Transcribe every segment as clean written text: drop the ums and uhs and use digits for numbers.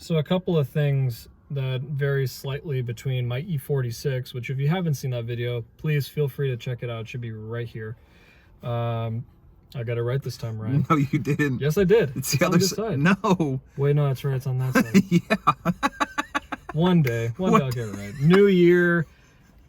So a couple of things that vary slightly between my E46, which if you haven't seen that video, please feel free to check it out. It should be right here. I got it right this time, Ryan. No, you didn't. Yes, I did. It's the other side. No. Wait, no, that's right. It's on that side. Yeah. One day I'll get it right. New year,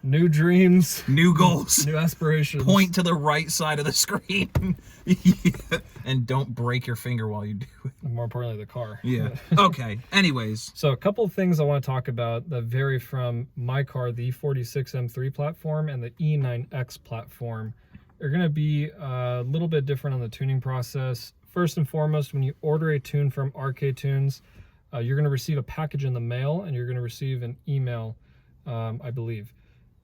new dreams, new goals, new aspirations. Point to the right side of the screen. Yeah. And don't break your finger while you do it. And more importantly, the car. Yeah. Okay. Anyways. So a couple of things I want to talk about that vary from my car, the E46 M3 platform and the E93 platform. They're going to be a little bit different on the tuning process. First and foremost, when you order a tune from RK Tunes, you're going to receive a package in the mail and you're going to receive an email, I believe.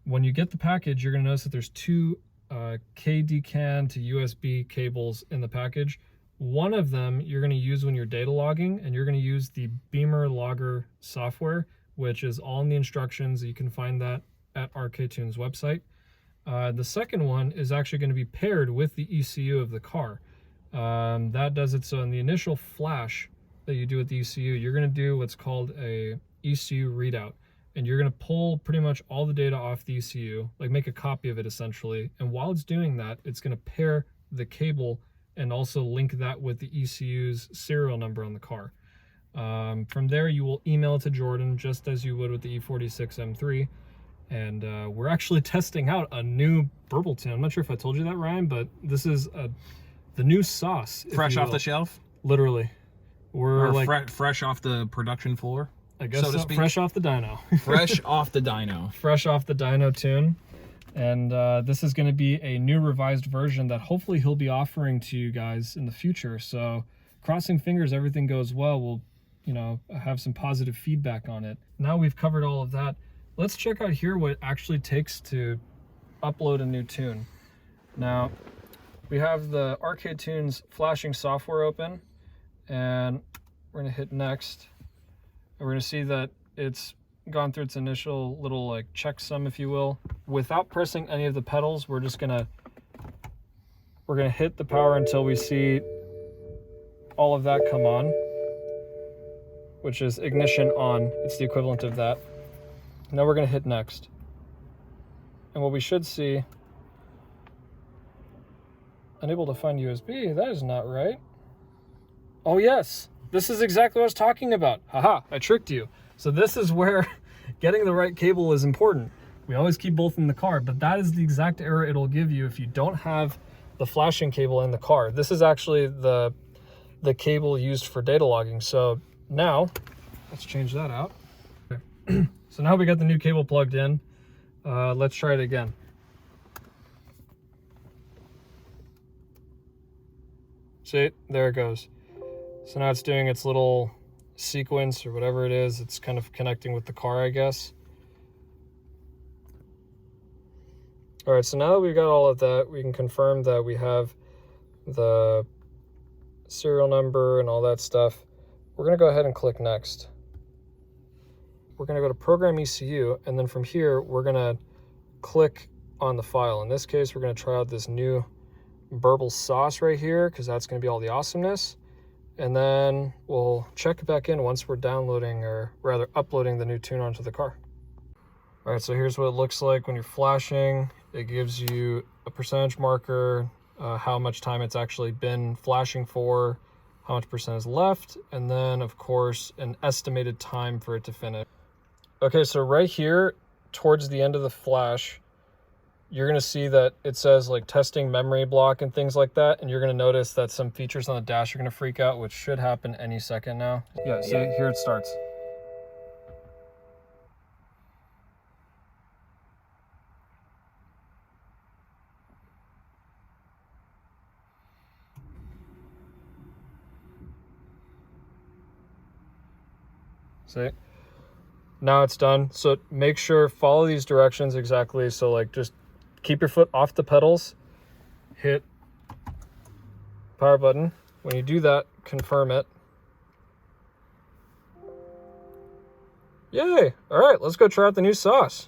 When you get the package, you're going to notice that there's two KD-CAN to USB cables in the package. One of them you're going to use when you're data logging, and you're going to use the Beamer Logger software, which is all in the instructions. You can find that at RK Tunes website. The second one is actually going to be paired with the ECU of the car. That does it so in the initial flash that you do with the ECU, you're going to do what's called a ECU readout. And you're going to pull pretty much all the data off the ECU, like make a copy of it essentially. And while it's doing that, it's going to pair the cable and also link that with the ECU's serial number on the car. From there, you will email it to Jordan just as you would with the E46 M3. And we're actually testing out a new burble tune. I'm not sure if I told you that, Ryan, but this is the new sauce. Fresh off the shelf? Literally. We're like fresh off the production floor? I guess so, fresh off the dyno. Fresh off the dyno. Fresh off the dyno tune. And this is going to be a new revised version that hopefully he'll be offering to you guys in the future. So crossing fingers, everything goes well. We'll, you know, have some positive feedback on it. Now we've covered all of that. Let's check out here what it actually takes to upload a new tune. Now, we have the RK Tunes flashing software open, and we're going to hit next. And we're going to see that it's gone through its initial little like checksum, if you will. Without pressing any of the pedals, we're gonna hit the power until we see all of that come on, which is ignition on. It's the equivalent of that. Now we're gonna hit next. And what we should see, unable to find USB, that is not right. Oh yes, this is exactly what I was talking about. Haha, I tricked you. So this is where getting the right cable is important. We always keep both in the car, but that is the exact error it'll give you if you don't have the flashing cable in the car. This is actually the cable used for data logging. So now, let's change that out. Okay. So now we got the new cable plugged in. Let's try it again. See, there it goes. So now it's doing its little sequence or whatever it is. It's kind of connecting with the car, I guess. All right, so now that we've got all of that, we can confirm that we have the serial number and all that stuff. We're gonna go ahead and click next. We're gonna go to Program ECU, and then from here, we're gonna click on the file. In this case, we're gonna try out this new burble sauce right here, because that's gonna be all the awesomeness. And then we'll check back in once we're downloading, or rather uploading the new tune onto the car. All right, so here's what it looks like when you're flashing. It gives you a percentage marker, how much time it's actually been flashing for, how much percent is left, and then of course, an estimated time for it to finish. Okay, so right here, towards the end of the flash, you're gonna see that it says like testing memory block and things like that, and you're gonna notice that some features on the dash are gonna freak out, which should happen any second now. Yeah, so here it starts. See? Now it's done. So make sure, follow these directions exactly. So like just keep your foot off the pedals, hit power button. When you do that, confirm it. Yay! All right, let's go try out the new sauce.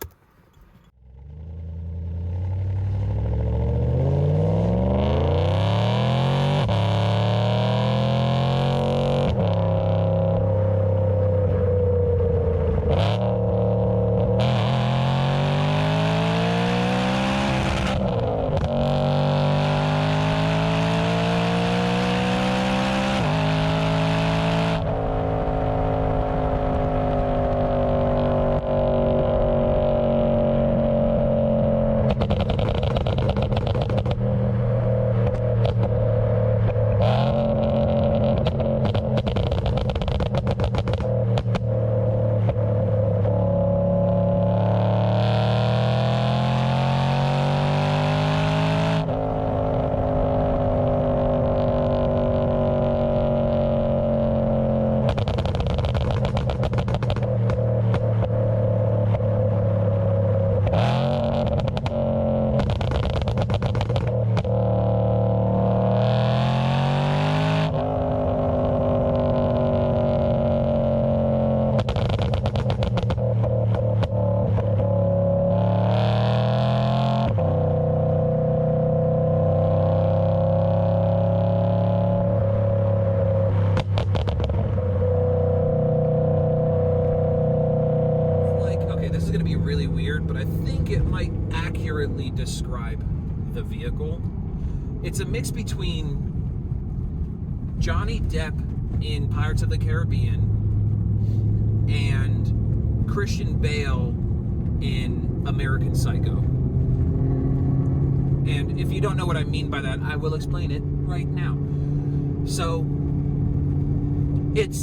describe the vehicle. It's a mix between Johnny Depp in Pirates of the Caribbean and Christian Bale in American Psycho. And if you don't know what I mean by that, I will explain it right now. So, it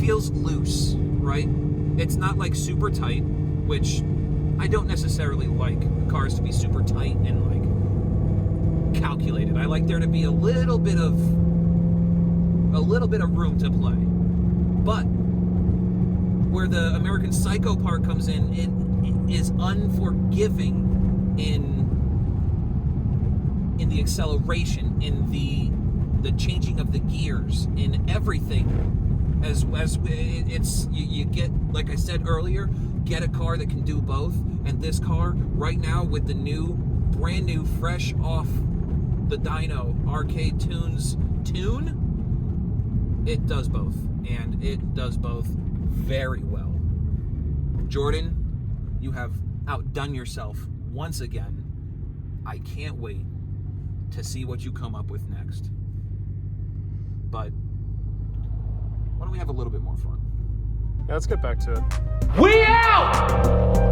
feels loose, right? It's not like super tight, which I don't necessarily like cars to be super tight and like calculated. I like there to be a little bit of room to play. But where the American Psycho part comes in, it is unforgiving in the acceleration, in the changing of the gears, in everything. As it's you get, like I said earlier, get a car that can do both, and this car right now with the brand new fresh off the dyno Arcade Tunes tune, it does both, and it does both very well. Jordan, you have outdone yourself once again. I can't wait to see what you come up with next. But why don't we have a little bit more fun? Yeah, let's get back to it. We out!